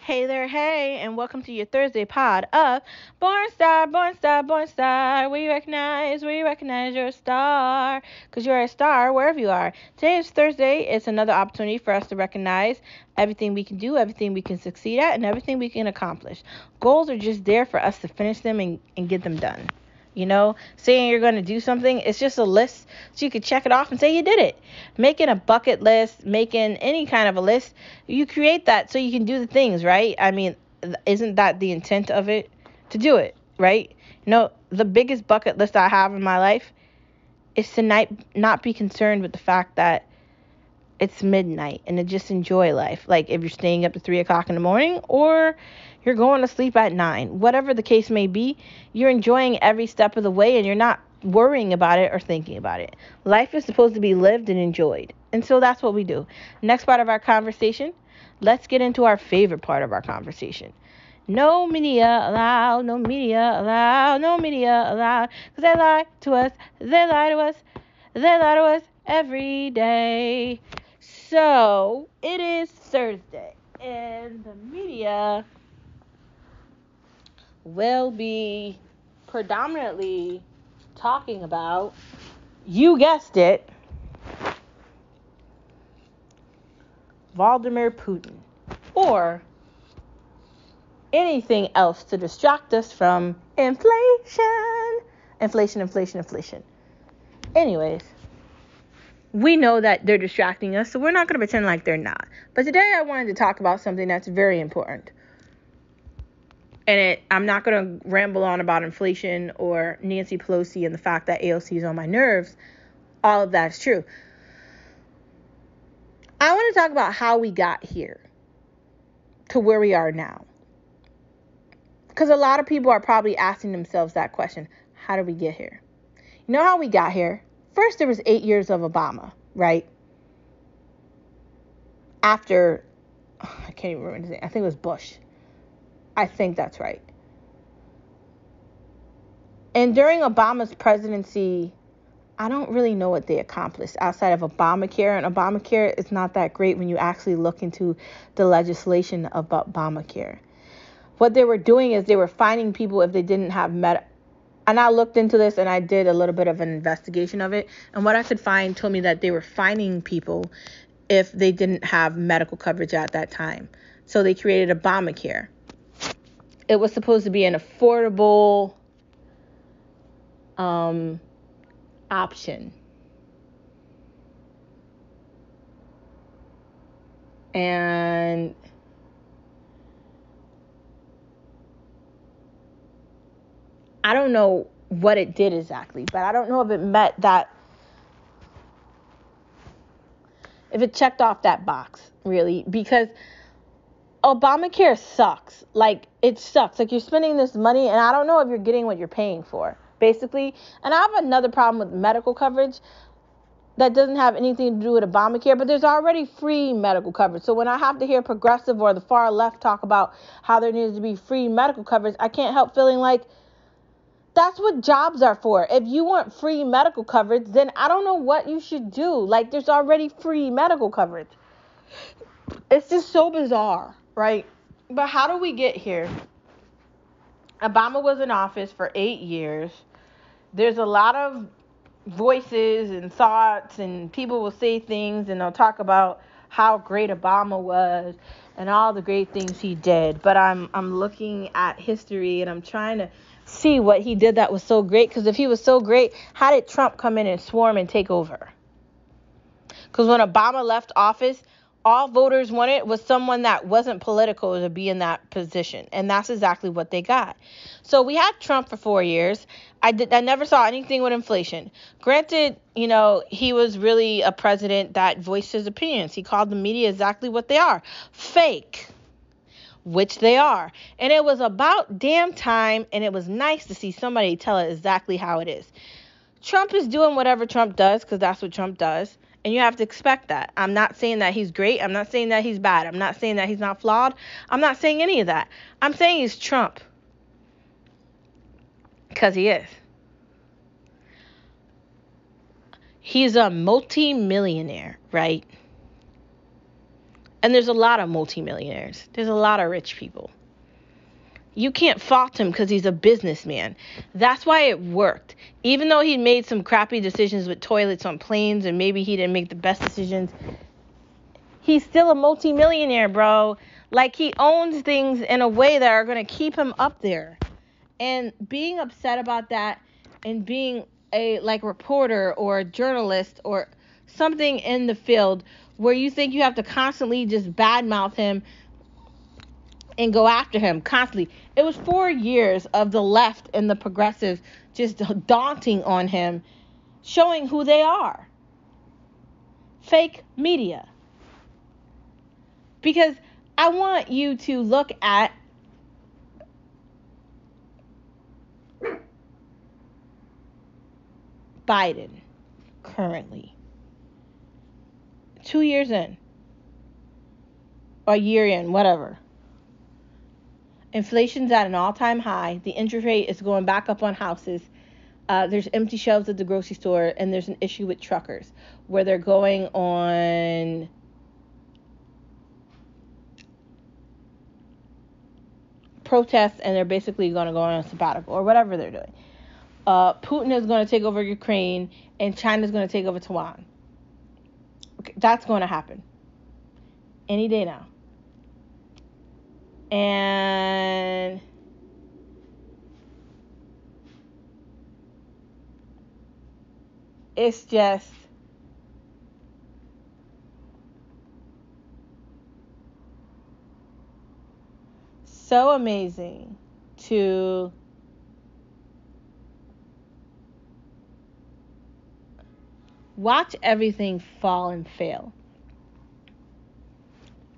Hey there, hey, and welcome to your Thursday pod of Born Star, Born Star, Born Star. We recognize you're a star, because you're a star wherever you are. Today is Thursday. It's another opportunity for us to recognize everything we can do, everything we can succeed at, and everything we can accomplish. Goals are just there for us to finish them and get them done. Saying you're going to do something, it's just a list so you can check it off and say you did it. Making a bucket list, making any kind of a list, you create that so you can do the things, right? I mean, isn't that the intent of it? To do it, right? The biggest bucket list I have in my life is to not be concerned with the fact that it's midnight and to just enjoy life. Like if you're staying up to 3 o'clock in the morning or you're going to sleep at 9, whatever the case may be, you're enjoying every step of the way and you're not worrying about it or thinking about it. Life is supposed to be lived and enjoyed. And so that's what we do. Next part of our conversation, let's get into our favorite part of our conversation. No media allowed, no media allowed, no media allowed. Because they lie to us, they lie to us, they lie to us every day. So, it is Thursday, and the media will be predominantly talking about, you guessed it, Vladimir Putin, or anything else to distract us from inflation. Inflation. Anyways. We know that they're distracting us, so we're not going to pretend like they're not. But today I wanted to talk about something that's very important. And I'm not going to ramble on about inflation or Nancy Pelosi and the fact that AOC is on my nerves. All of that is true. I want to talk about how we got here to where we are now. Because a lot of people are probably asking themselves that question. How did we get here? You know how we got here? First, there was 8 years of Obama, right? After, I can't even remember his name. I think it was Bush. I think that's right. And during Obama's presidency, I don't really know what they accomplished outside of Obamacare. And Obamacare is not that great when you actually look into the legislation about Obamacare. What they were doing is they were fining people if they didn't have and I looked into this and I did a little bit of an investigation of it. And what I could find told me that they were fining people if they didn't have medical coverage at that time. So they created Obamacare. It was supposed to be an affordable option. And I don't know what it did exactly, but I don't know if it met that, if it checked off that box, really, because Obamacare sucks. Like, it sucks. Like, you're spending this money, and I don't know if you're getting what you're paying for, basically. And I have another problem with medical coverage that doesn't have anything to do with Obamacare, but there's already free medical coverage. So when I have to hear progressive or the far left talk about how there needs to be free medical coverage, I can't help feeling like that's what jobs are for. If you want free medical coverage, then I don't know what you should do. Like, there's already free medical coverage. It's just so bizarre, right? But how do we get here? Obama was in office for 8 years. There's a lot of voices and thoughts, and people will say things, and they'll talk about how great Obama was and all the great things he did. But I'm looking at history, and I'm trying to see what he did that was so great. Because if he was so great, how did Trump come in and swarm and take over? Because when Obama left office, all voters wanted was someone that wasn't political to be in that position. And that's exactly what they got. So we had Trump for 4 years. I never saw anything with inflation. Granted, he was really a president that voiced his opinions. He called the media exactly what they are. Fake. Which they are. And it was about damn time, and it was nice to see somebody tell it exactly how it is. Trump is doing whatever Trump does, because that's what Trump does. And you have to expect that. I'm not saying that he's great. I'm not saying that he's bad. I'm not saying that he's not flawed. I'm not saying any of that. I'm saying he's Trump. Because he is. He's a multi-millionaire, right? And there's a lot of multimillionaires. There's a lot of rich people. You can't fault him because he's a businessman. That's why it worked. Even though he made some crappy decisions with toilets on planes and maybe he didn't make the best decisions, he's still a multimillionaire, bro. Like, he owns things in a way that are going to keep him up there. And being upset about that and being a reporter or a journalist or something in the field where you think you have to constantly just badmouth him and go after him constantly. It was 4 years of the left and the progressives just daunting on him, showing who they are. Fake media. Because I want you to look at Biden currently. 2 years in. Or a year in, whatever. Inflation's at an all-time high. The interest rate is going back up on houses. There's empty shelves at the grocery store, and there's an issue with truckers where they're going on protests, and they're basically going to go on a sabbatical or whatever they're doing. Putin is going to take over Ukraine, and China's going to take over Taiwan. Okay, that's going to happen any day now. And it's just so amazing to watch everything fall and fail.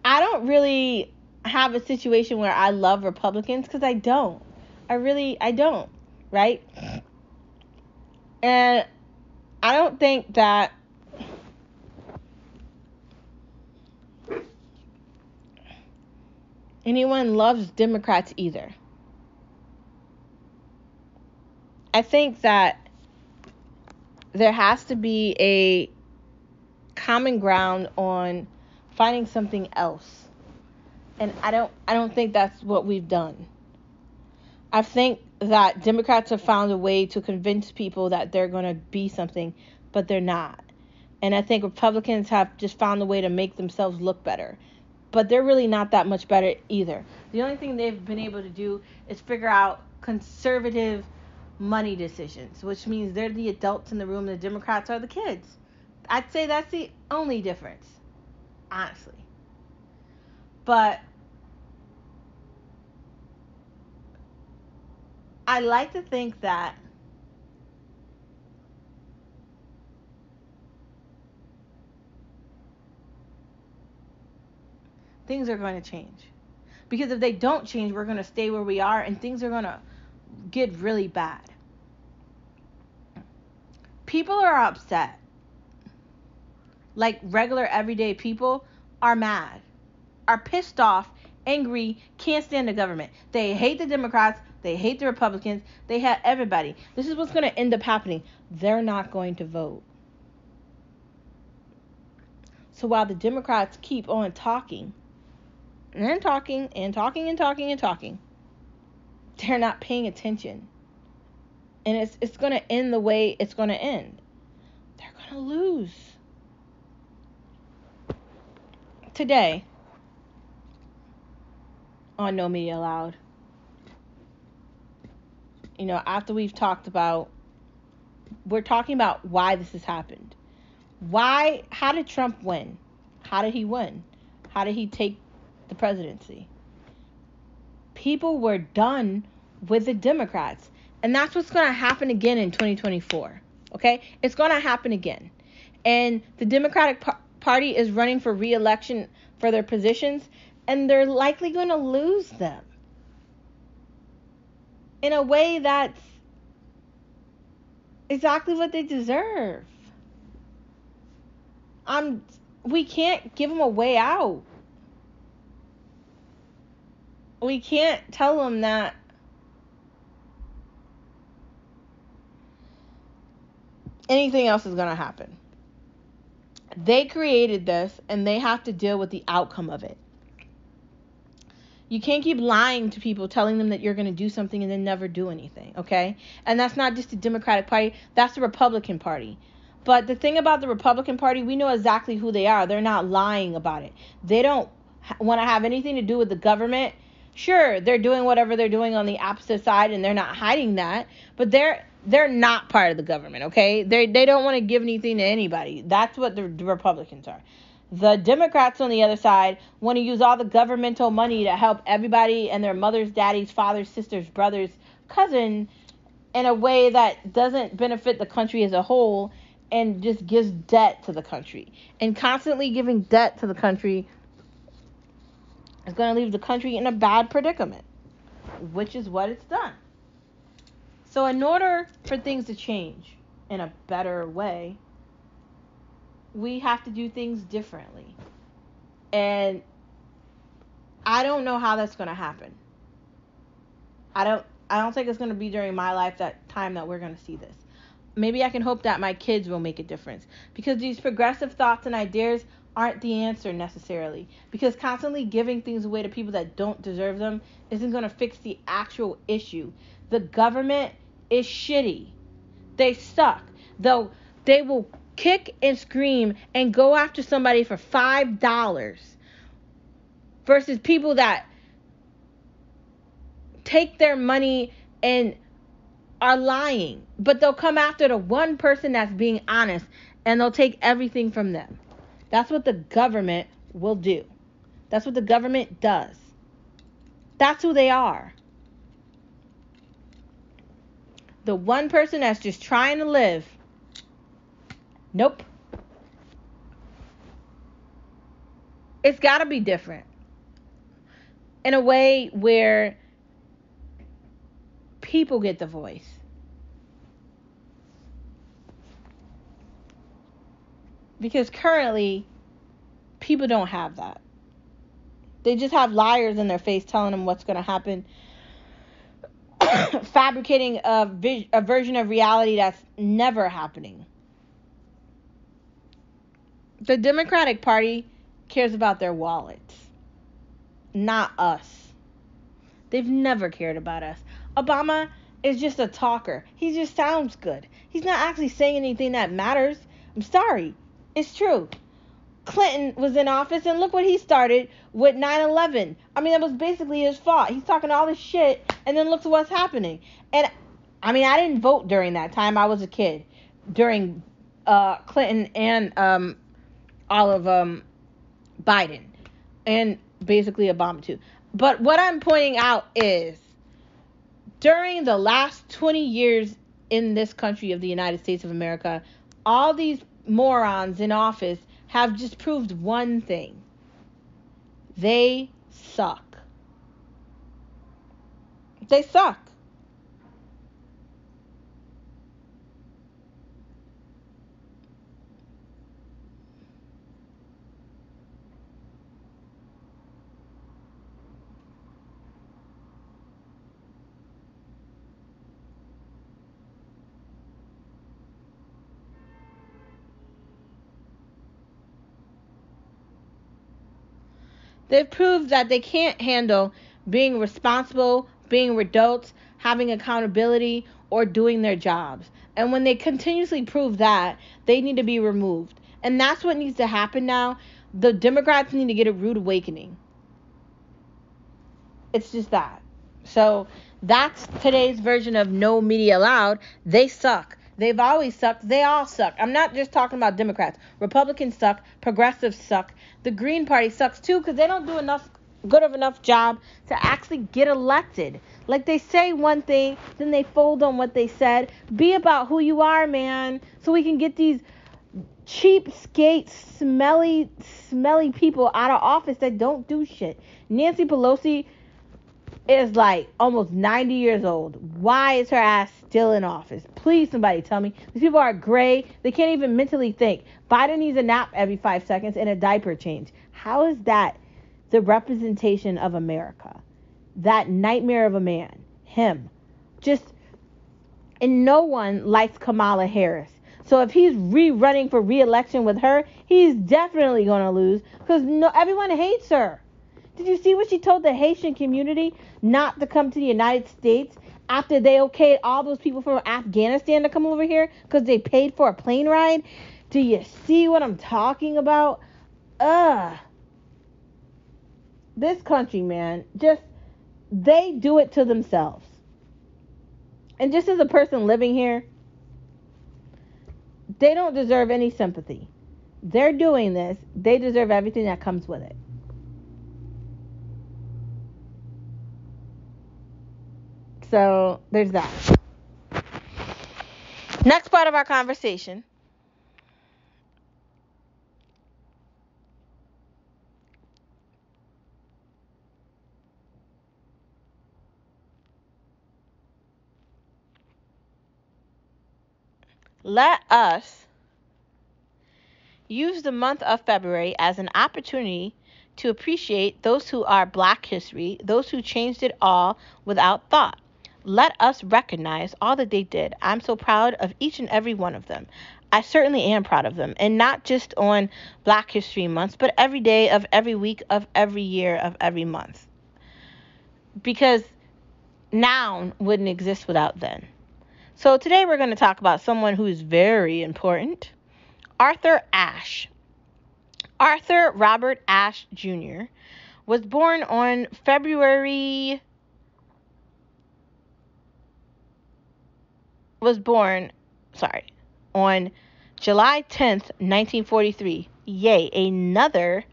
I don't really have a situation where I love Republicans because I don't. I don't, right? And I don't think that anyone loves Democrats either. I think that there has to be a common ground on finding something else. And I don't think that's what we've done. I think that Democrats have found a way to convince people that they're going to be something, but they're not. And I think Republicans have just found a way to make themselves look better. But they're really not that much better either. The only thing they've been able to do is figure out conservative money decisions, which means they're the adults in the room and the Democrats are the kids. I'd say that's the only difference, honestly. But I like to think that things are going to change. Because if they don't change, we're going to stay where we are and things are going to get really bad. People are upset. Like regular everyday people are mad, are pissed off, angry, can't stand the government. They hate the Democrats. They hate the Republicans. They hate everybody. This is what's going to end up happening. They're not going to vote. So while the Democrats keep on talking, and talking, and talking, and talking, and talking, they're not paying attention. And it's going to end the way it's going to end. They're going to lose. Today, on No Media Allowed, after we're talking about why this has happened. How did Trump win? How did he win? How did he take the presidency? People were done with the Democrats. And that's what's going to happen again in 2024. Okay? It's going to happen again. And the Democratic Party is running for re-election for their positions, and they're likely going to lose them in a way that's exactly what they deserve. We can't give them a way out. We can't tell them that anything else is going to happen. They created this, and they have to deal with the outcome of it. You can't keep lying to people, telling them that you're going to do something and then never do anything, okay? And that's not just the Democratic Party. That's the Republican Party. But the thing about the Republican Party, we know exactly who they are. They're not lying about it. They don't want to have anything to do with the government. Sure, they're doing whatever they're doing on the opposite side, and they're not hiding that. But they're not part of the government, okay? They don't want to give anything to anybody. That's what the Republicans are. The Democrats on the other side want to use all the governmental money to help everybody and their mothers, daddies, fathers, sisters, brothers, cousin in a way that doesn't benefit the country as a whole and just gives debt to the country. And constantly giving debt to the country is going to leave the country in a bad predicament, which is what it's done. So in order for things to change in a better way, we have to do things differently. And I don't know how that's going to happen. I don't think it's going to be during my lifetime that we're going to see this. Maybe I can hope that my kids will make a difference, because these progressive thoughts and ideas aren't the answer necessarily, because constantly giving things away to people that don't deserve them isn't going to fix the actual issue. The government is shitty. They suck. Though they will kick and scream and go after somebody for $5 versus people that take their money and are lying. But they'll come after the one person that's being honest, and they'll take everything from them. That's what the government will do. That's what the government does. That's who they are. The one person that's just trying to live. Nope. It's got to be different. In a way where people get the voice. Because currently, people don't have that. They just have liars in their face telling them what's going to happen. Fabricating a version of reality that's never happening. The Democratic Party cares about their wallets, not us. They've never cared about us. Obama is just a talker. He just sounds good. He's not actually saying anything that matters. I'm sorry. It's true. Clinton was in office, and look what he started with 9/11. I mean, that was basically his fault. He's talking all this shit, and then look at what's happening. And, I mean, I didn't vote during that time. I was a kid during Clinton and all of Biden, and basically Obama too. But what I'm pointing out is, during the last 20 years in this country of the United States of America, all these morons in office have just proved one thing. They suck. They suck. They've proved that they can't handle being responsible, being adults, having accountability, or doing their jobs. And when they continuously prove that, they need to be removed. And that's what needs to happen now. The Democrats need to get a rude awakening. It's just that. So that's today's version of No Media Allowed. They suck. They've always sucked. They all suck. I'm not just talking about Democrats. Republicans suck. Progressives suck. The Green Party sucks too, because they don't do good of enough job to actually get elected. Like, they say one thing, then they fold on what they said. Be about who you are, man, so we can get these cheapskate, smelly people out of office that don't do shit. Nancy Pelosi is like almost 90 years old. Why is her ass still in office? Please, somebody tell me. These people are gray. They can't even mentally think. Biden needs a nap every 5 seconds and a diaper change. How is that the representation of America? That nightmare of a man. Him. And no one likes Kamala Harris. So if he's running for re-election with her, he's definitely going to lose because everyone hates her. Did you see what she told the Haitian community not to come to the United States after they okayed all those people from Afghanistan to come over here because they paid for a plane ride? Do you see what I'm talking about? This country, man, just, they do it to themselves. And just as a person living here, they don't deserve any sympathy. They're doing this. They deserve everything that comes with it. So, there's that. Next part of our conversation. Let us use the month of February as an opportunity to appreciate those who are Black history, those who changed it all without thought. Let us recognize all that they did. I'm so proud of each and every one of them. I certainly am proud of them. And not just on Black History Month, but every day of every week of every year of every month. Because now wouldn't exist without then. So today we're going to talk about someone who is very important, Arthur Ashe. Arthur Robert Ashe Jr. was born on on July 10th, 1943. Yay, another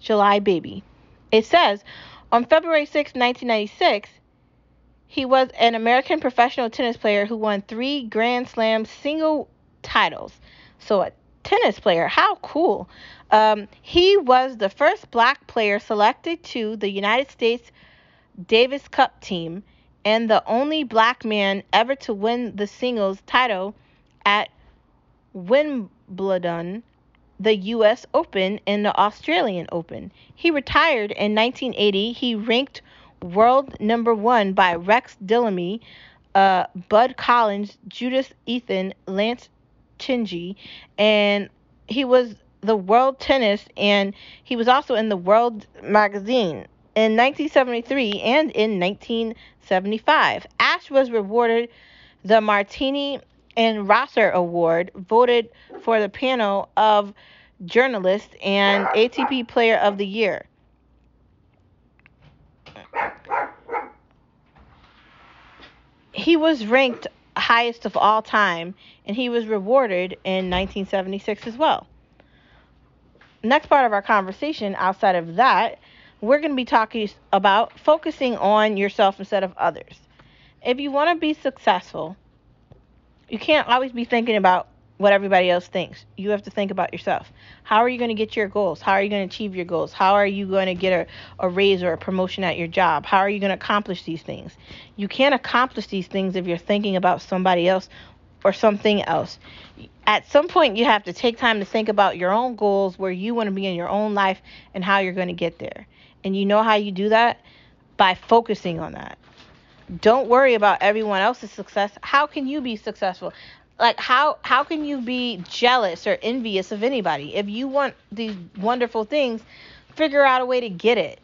July baby. It says, on February 6, 1996, he was an American professional tennis player who won 3 Grand Slam single titles. So a tennis player, how cool. He was the first Black player selected to the United States Davis Cup team and the only Black man ever to win the singles title at Wimbledon, the U.S. Open, and the Australian Open. He retired in 1980. He ranked world number 1 by Rex Bellamy, Bud Collins, Judith Elian, Lance Tingay, and he was the World Tennis, and he was also in the World magazine in 1973 and in 1975. Ashe was rewarded the Martini and Rossi Award, voted for the panel of journalists, and ATP Player of the Year. He was ranked highest of all time, and he was rewarded in 1976 as well. Next part of our conversation, outside of that, we're going to be talking about focusing on yourself instead of others. If you want to be successful, you can't always be thinking about what everybody else thinks. You have to think about yourself. How are you going to get your goals? How are you going to achieve your goals? How are you going to get a raise or a promotion at your job? How are you going to accomplish these things? You can't accomplish these things if you're thinking about somebody else or something else. At some point, you have to take time to think about your own goals, where you want to be in your own life, and how you're going to get there. And you know how you do that? By focusing on that. Don't worry about everyone else's success. How can you be successful? Like, how can you be jealous or envious of anybody? If you want these wonderful things, figure out a way to get it.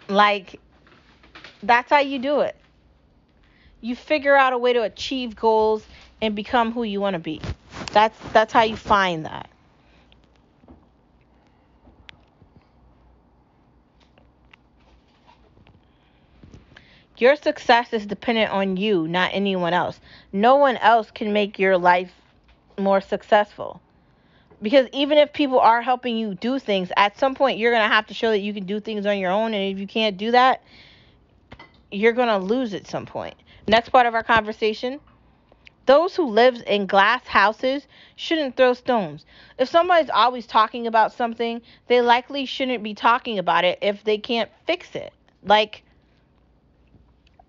Like, that's how you do it. You figure out a way to achieve goals and become who you want to be. That's how you find that. Your success is dependent on you, not anyone else. No one else can make your life more successful. Because even if people are helping you do things, at some point you're going to have to show that you can do things on your own. And if you can't do that, you're going to lose at some point. Next part of our conversation. Those who live in glass houses shouldn't throw stones. If somebody's always talking about something, they likely shouldn't be talking about it if they can't fix it. Like,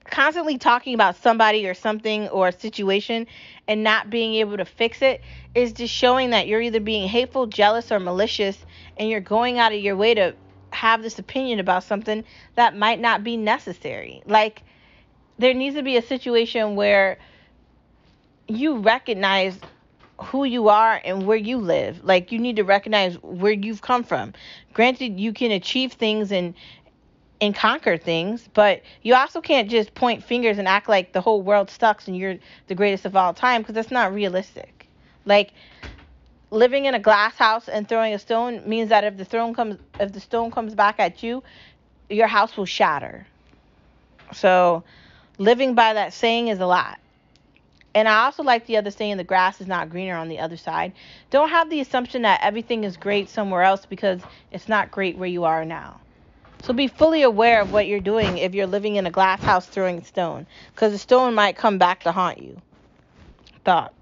constantly talking about somebody or something or a situation and not being able to fix it is just showing that you're either being hateful, jealous, or malicious, and you're going out of your way to have this opinion about something that might not be necessary. Like, there needs to be a situation where you recognize who you are and where you live. Like, you need to recognize where you've come from. Granted, you can achieve things and conquer things, but you also can't just point fingers and act like the whole world sucks and you're the greatest of all time, because that's not realistic. Like, living in a glass house and throwing a stone means that if the stone comes back at you, your house will shatter. So living by that saying is a lot. And I also like the other saying, the grass is not greener on the other side. Don't have the assumption that everything is great somewhere else because it's not great where you are now. So be fully aware of what you're doing if you're living in a glass house throwing a stone, because the stone might come back to haunt you. Thought.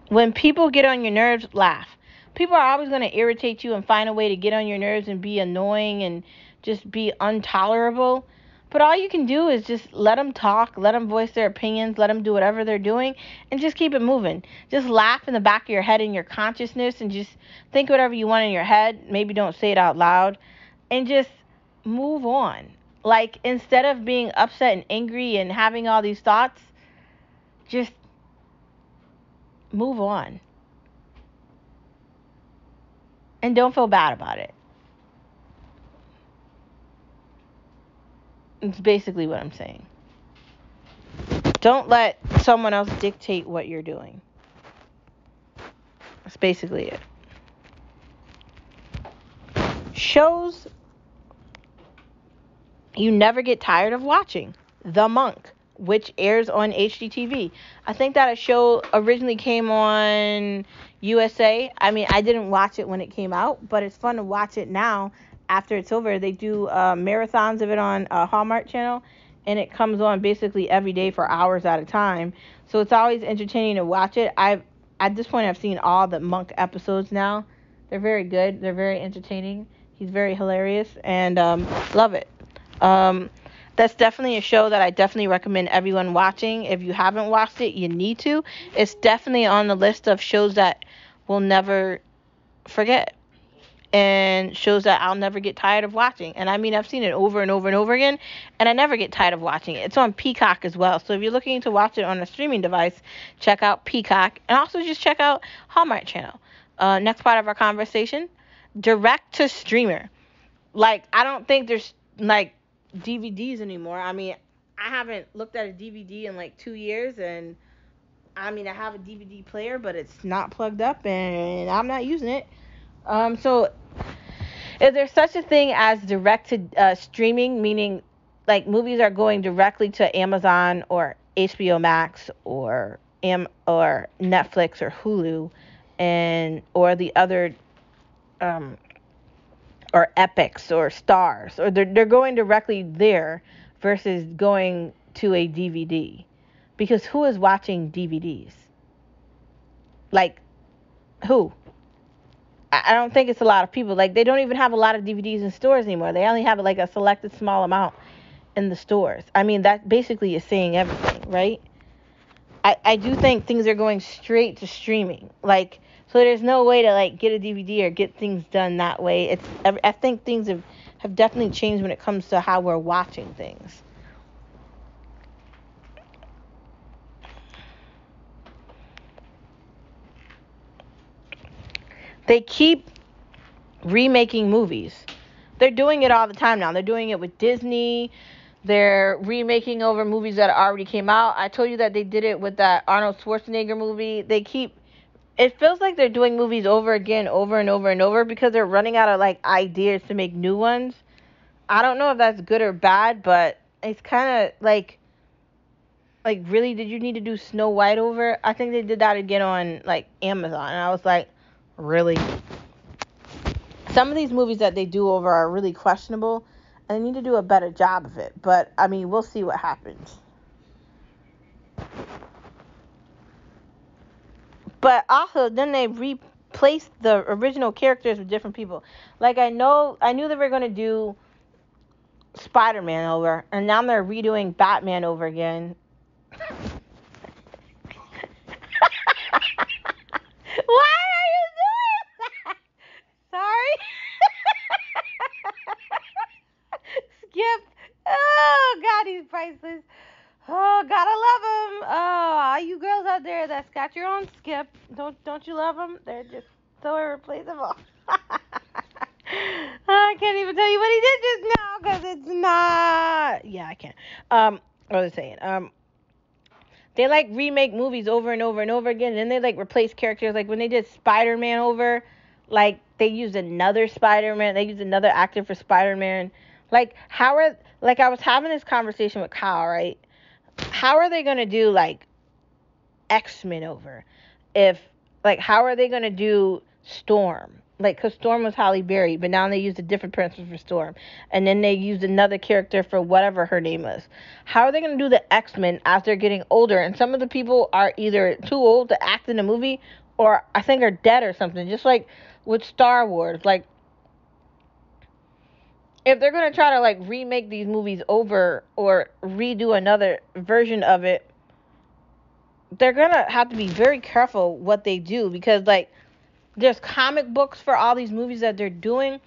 When people get on your nerves, laugh. People are always going to irritate you and find a way to get on your nerves and be annoying and just be intolerable. But all you can do is just let them talk, let them voice their opinions, let them do whatever they're doing, and just keep it moving. Just laugh in the back of your head in your consciousness and just think whatever you want in your head. Maybe don't say it out loud. And just move on. Like, instead of being upset and angry and having all these thoughts, just move on. And don't feel bad about it. It's basically what I'm saying. Don't let someone else dictate what you're doing. That's basically it. Shows you never get tired of watching. The Monk, which airs on HGTV. I think that a show originally came on USA. I mean, I didn't watch it when it came out, but it's fun to watch it now after it's over. They do marathons of it on Hallmark Channel, and it comes on basically every day for hours at a time. So it's always entertaining to watch it. At this point, I've seen all the Monk episodes now. They're very good. They're very entertaining. He's very hilarious, and love it. That's definitely a show that I definitely recommend everyone watching. If you haven't watched it, you need to. It's definitely on the list of shows that we'll never forget, and shows that I'll never get tired of watching. And I mean, I've seen it over and over and over again, and I never get tired of watching it. It's on Peacock as well. So if you're looking to watch it on a streaming device, check out Peacock, and also just check out Hallmark Channel. Next part of our conversation, direct to streamer. Like, I don't think there's like DVDs anymore. I mean, I haven't looked at a DVD in like 2 years, and I mean, I have a DVD player, but it's not plugged up and I'm not using it. So is there such a thing as direct to streaming, meaning like movies are going directly to Amazon or HBO Max or Netflix or Hulu, and or the other or Epics or Stars, or they're going directly there versus going to a DVD? Because who is watching DVDs? Like, who? I don't think it's a lot of people. Like, they don't even have a lot of DVDs in stores anymore. They only have like a selected small amount in the stores. I mean, that basically is saying everything, right? I do think things are going straight to streaming. Like, so there's no way to like get a DVD or get things done that way. I think things have definitely changed when it comes to how we're watching things. They keep remaking movies. They're doing it all the time now. They're doing it with Disney. They're remaking over movies that already came out. I told you that they did it with that Arnold Schwarzenegger movie. It feels like they're doing movies over again, over and over and over, because they're running out of like ideas to make new ones. I don't know if that's good or bad, but it's kind of like really, did you need to do Snow White over? I think they did that again on like Amazon, and I was like, really? Some of these movies that they do over are really questionable, and they need to do a better job of it. But I mean, we'll see what happens. But also, then they replaced the original characters with different people. Like, I knew they were going to do Spider-Man over, and now they're redoing Batman over again. Why are you doing that? Sorry. Skip. Oh, God, he's priceless. Oh, gotta love him. Oh, all you girls out there that's got your own Skip, don't you love them? They're just so irreplaceable. I can't even tell you what he did just now because it's not. Yeah, I can't. What was I saying? They like remake movies over and over and over again, and then they like replace characters. Like when they did Spider-Man over, like they used another Spider-Man. They used another actor for Spider-Man. Like I was having this conversation with Kyle, right? How are they gonna do like X-Men over? How are they gonna do Storm? Like, because Storm was Halle Berry, but now they used a different person for Storm. And then they used another character for whatever her name is. How are they going to do the X-Men as they're getting older? And some of the people are either too old to act in a movie or I think are dead or something. Just like with Star Wars. Like, if they're going to try to, like, remake these movies over or redo another version of it, they're going to have to be very careful what they do because, like, there's comic books for all these movies that they're doing.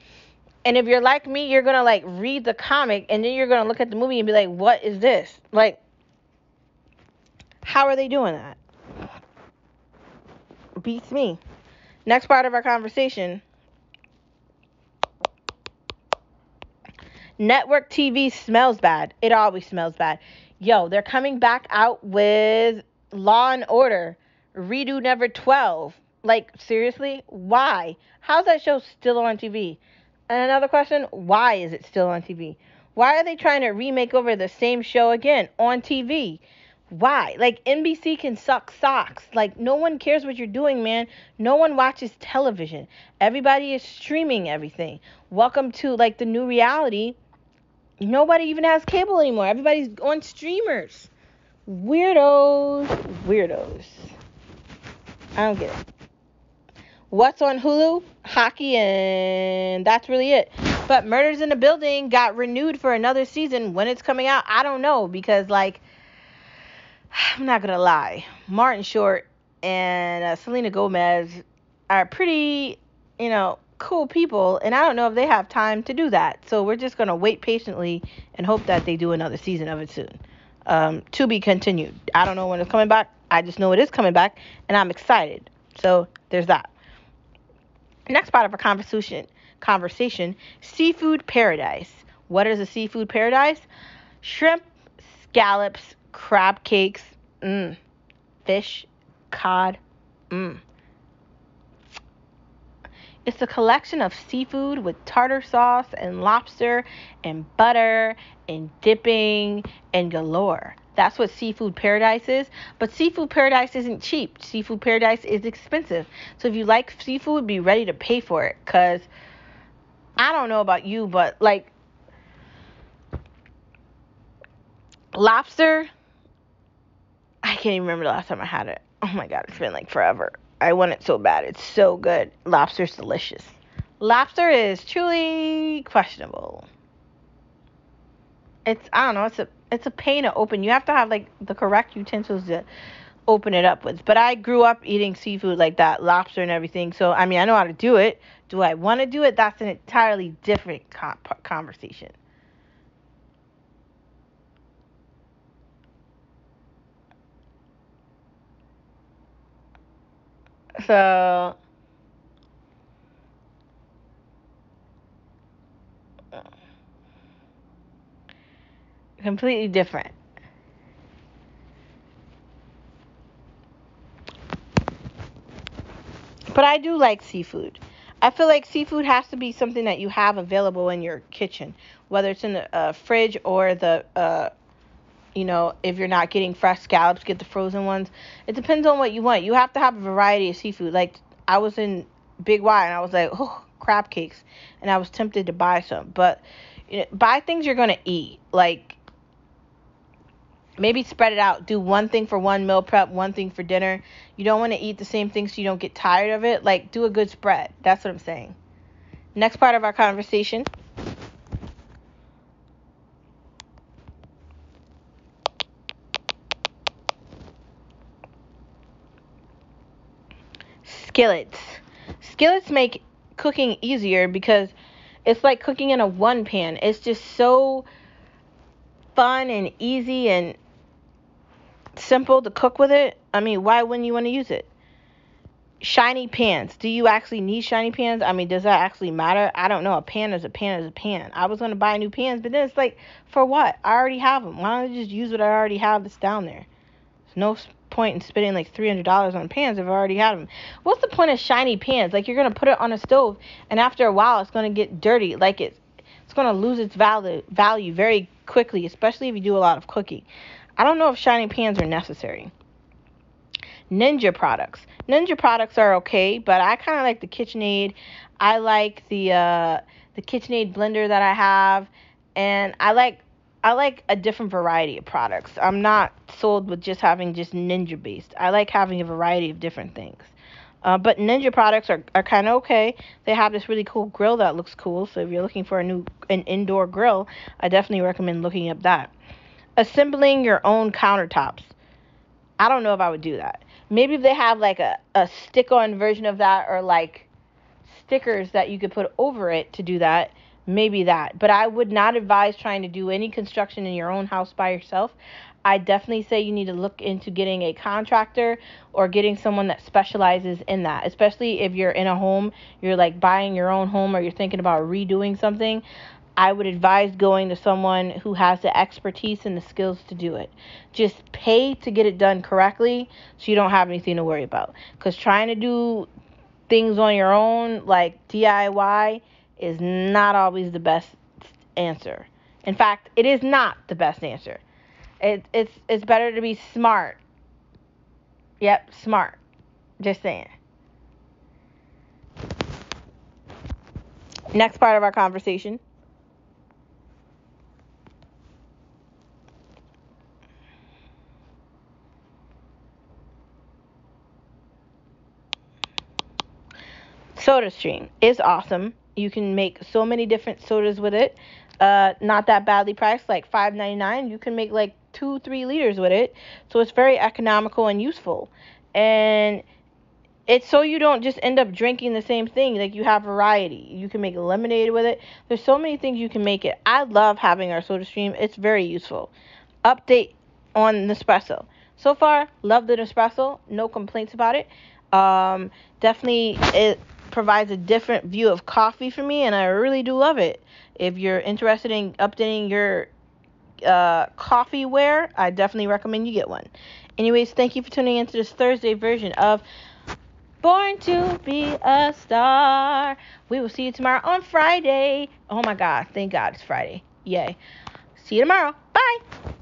And if you're like me, you're going to, like, read the comic, and then you're going to look at the movie and be like, what is this? Like, how are they doing that? Beats me. Next part of our conversation. Network TV smells bad. It always smells bad. Yo, they're coming back out with Law and Order. Redo number 12. Like, seriously? Why? How's that show still on TV? And another question, why is it still on TV? Why are they trying to remake over the same show again on TV? Why? Like, NBC can suck socks. Like, no one cares what you're doing, man. No one watches television. Everybody is streaming everything. Welcome to, like, the new reality. Nobody even has cable anymore. Everybody's on streamers. Weirdos. I don't get it. What's on Hulu? Hockey, and that's really it. But Murders in the Building got renewed for another season. When it's coming out, I don't know. Because, like, I'm not going to lie. Martin Short and Selena Gomez are pretty, cool people. And I don't know if they have time to do that. So we're just going to wait patiently and hope that they do another season of it soon. To be continued. I don't know when it's coming back. I just know it is coming back. And I'm excited. So there's that. Next part of our conversation, seafood paradise. What is a seafood paradise? Shrimp, scallops, crab cakes, fish, cod, It's a collection of seafood with tartar sauce and lobster and butter and dipping and galore. That's what seafood paradise is. But seafood paradise isn't cheap. Seafood paradise is expensive. So if you like seafood, be ready to pay for it. Because I don't know about you, but like lobster, I can't even remember the last time I had it. Oh my God, it's been like forever. I want it so bad. It's so good. Lobster's delicious. Lobster is truly questionable. It's a pain to open. You have to have like the correct utensils to open it up with. But I grew up eating seafood like that, lobster and everything. So I know how to do it. Do I want to do it? That's an entirely different conversation. So completely different. But I do like seafood. I feel like seafood has to be something that you have available in your kitchen, whether it's in the fridge or the, if you're not getting fresh scallops, get the frozen ones. It depends on what you want. You have to have a variety of seafood. Like, I was in Big Y, and I was like, oh, crab cakes. And I was tempted to buy some. But buy things you're going to eat. Like, maybe spread it out. Do one thing for one meal prep, one thing for dinner. You don't want to eat the same thing so you don't get tired of it. Like, do a good spread. That's what I'm saying. Next part of our conversation. skillets. Skillets make cooking easier because it's like cooking in a one pan. It's just so fun and easy and simple to cook with it. I mean, why wouldn't you want to use it? Shiny pans. Do you actually need shiny pans? I mean, does that actually matter? I don't know. A pan is a pan is a pan. I was going to buy new pans, but then it's like, for what? I already have them. Why don't I just use what I already have that's down there? There's no point in spending like $300 on pans if I already had them. What's the point of shiny pans? Like, you're going to put it on a stove, and after a while, it's going to get dirty. Like, it's going to lose its value very quickly, especially if you do a lot of cooking. I don't know if shiny pans are necessary. Ninja products. Ninja products are okay, but I kind of like the KitchenAid. I like the KitchenAid blender that I have, and I like a different variety of products. I'm not sold with just having just Ninja based. I like having a variety of different things. But Ninja products are kind of okay. They have this really cool grill that looks cool. So if you're looking for an indoor grill, I definitely recommend looking up that. Assembling your own countertops. I don't know if I would do that. Maybe if they have like a stick-on version of that, or like stickers that you could put over it to do that, maybe that. But I would not advise trying to do any construction in your own house by yourself. I definitely say you need to look into getting a contractor or getting someone that specializes in that, especially if you're in a home, you're like buying your own home, or you're thinking about redoing something. I would advise going to someone who has the expertise and the skills to do it. Just pay to get it done correctly so you don't have anything to worry about. Because trying to do things on your own, like DIY, is not always the best answer. In fact, it is not the best answer. It's better to be smart. Yep, smart. Just saying. Next part of our conversation. SodaStream is awesome. You can make so many different sodas with it. Not that badly priced, like $5.99. You can make like 2-3 liters with it. So it's very economical and useful. And it's so you don't just end up drinking the same thing. Like, you have variety. You can make lemonade with it. There's so many things you can make it. I love having our SodaStream. It's very useful. Update on Nespresso. So far, love the Nespresso. No complaints about it. Definitely it provides a different view of coffee for me, and I really do love it. If you're interested in updating your coffee ware, I definitely recommend you get one. Anyways, thank you for tuning into this Thursday version of Born to Be a Star. We will see you tomorrow on Friday. Oh my God, thank God it's Friday. Yay. See you tomorrow. Bye.